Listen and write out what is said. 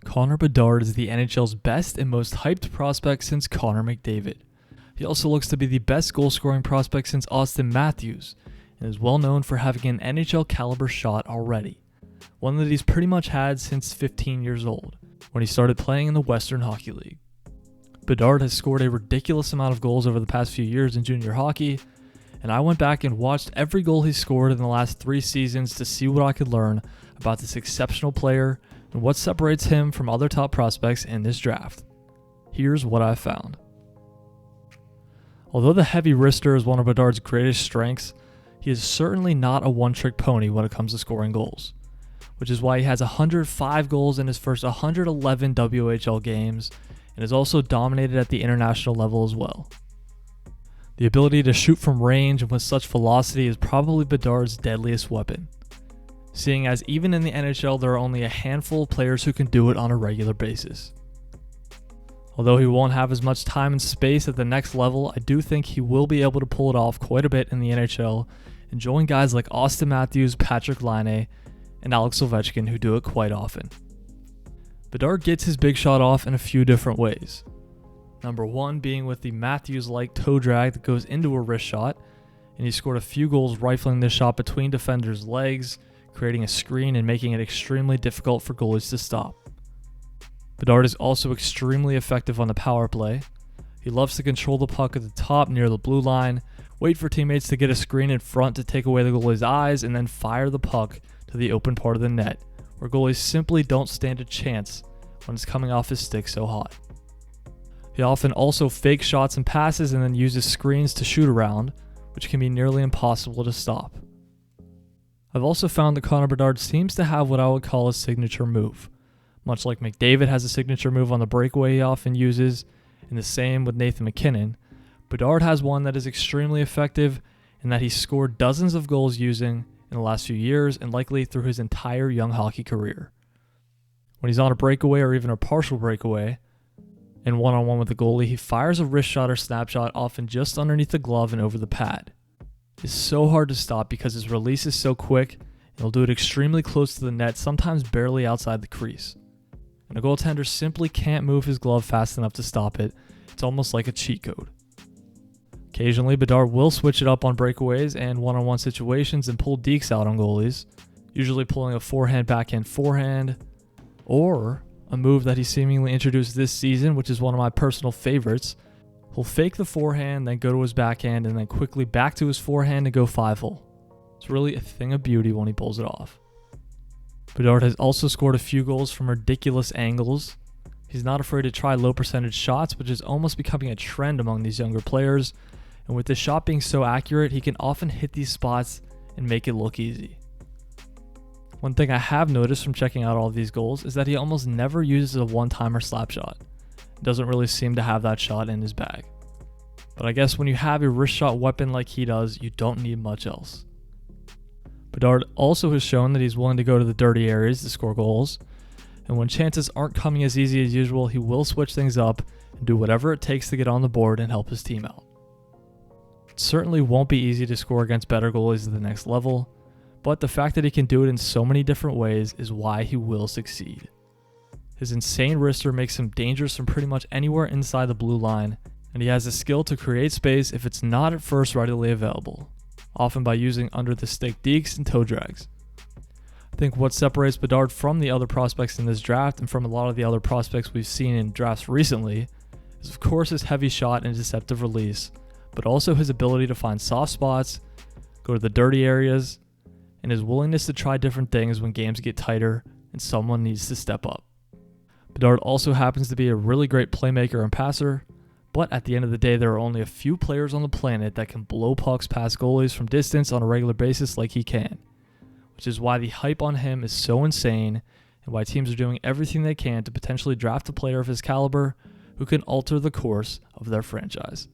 Connor Bedard is the NHL's best and most hyped prospect since Connor McDavid. He also looks to be the best goal-scoring prospect since Austin Matthews, and is well known for having an NHL caliber shot already, one that he's pretty much had since 15 years old, when he started playing in the Western Hockey League. Bedard has scored a ridiculous amount of goals over the past few years in junior hockey, and I went back and watched every goal he scored in the last 3 seasons to see what I could learn about this exceptional player and what separates him from other top prospects in this draft. Here's what I found. Although the heavy wrister is one of Bedard's greatest strengths, he is certainly not a one-trick pony when it comes to scoring goals, which is why he has 105 goals in his first 111 WHL games and is also dominated at the international level as well. The ability to shoot from range and with such velocity is probably Bedard's deadliest weapon, seeing as even in the NHL there are only a handful of players who can do it on a regular basis. Although he won't have as much time and space at the next level, I do think he will be able to pull it off quite a bit in the NHL and join guys like Austin Matthews, Patrick Laine, and Alex Ovechkin who do it quite often. Bedard gets his big shot off in a few different ways. Number 1 being with the Matthews-like toe drag that goes into a wrist shot, and he scored a few goals rifling this shot between defenders' legs, creating a screen and making it extremely difficult for goalies to stop. Bedard is also extremely effective on the power play. He loves to control the puck at the top near the blue line, wait for teammates to get a screen in front to take away the goalie's eyes, and then fire the puck to the open part of the net, where goalies simply don't stand a chance when it's coming off his stick so hot. He often also fakes shots and passes and then uses screens to shoot around, which can be nearly impossible to stop. I've also found that Connor Bedard seems to have what I would call a signature move. Much like McDavid has a signature move on the breakaway he often uses, and the same with Nathan MacKinnon, Bedard has one that is extremely effective and that he's scored dozens of goals using in the last few years and likely through his entire young hockey career. When he's on a breakaway or even a partial breakaway, and one-on-one with the goalie, he fires a wrist shot or snapshot often just underneath the glove and over the pad. It's so hard to stop because his release is so quick, and he'll do it extremely close to the net, sometimes barely outside the crease. And a goaltender simply can't move his glove fast enough to stop it. It's almost like a cheat code. Occasionally, Bedard will switch it up on breakaways and one-on-one situations and pull dekes out on goalies, usually pulling a forehand-backhand forehand, or a move that he seemingly introduced this season, which is one of my personal favorites. He'll fake the forehand, then go to his backhand, and then quickly back to his forehand and go 5-hole. It's really a thing of beauty when he pulls it off. Bedard has also scored a few goals from ridiculous angles. He's not afraid to try low percentage shots, which is almost becoming a trend among these younger players. And with this shot being so accurate, he can often hit these spots and make it look easy. One thing I have noticed from checking out all of these goals is that he almost never uses a one-timer slap shot. He doesn't really seem to have that shot in his bag. But I guess when you have a wrist shot weapon like he does, you don't need much else. Bedard also has shown that he's willing to go to the dirty areas to score goals, and when chances aren't coming as easy as usual, he will switch things up and do whatever it takes to get on the board and help his team out. It certainly won't be easy to score against better goalies at the next level, but the fact that he can do it in so many different ways is why he will succeed. His insane wrister makes him dangerous from pretty much anywhere inside the blue line, and he has the skill to create space if it's not at first readily available, often by using under the stick dekes and toe drags. I think what separates Bedard from the other prospects in this draft and from a lot of the other prospects we've seen in drafts recently is of course his heavy shot and deceptive release, but also his ability to find soft spots, go to the dirty areas, and his willingness to try different things when games get tighter and someone needs to step up. Bedard also happens to be a really great playmaker and passer, but at the end of the day, there are only a few players on the planet that can blow pucks past goalies from distance on a regular basis like he can, which is why the hype on him is so insane and why teams are doing everything they can to potentially draft a player of his caliber who can alter the course of their franchise.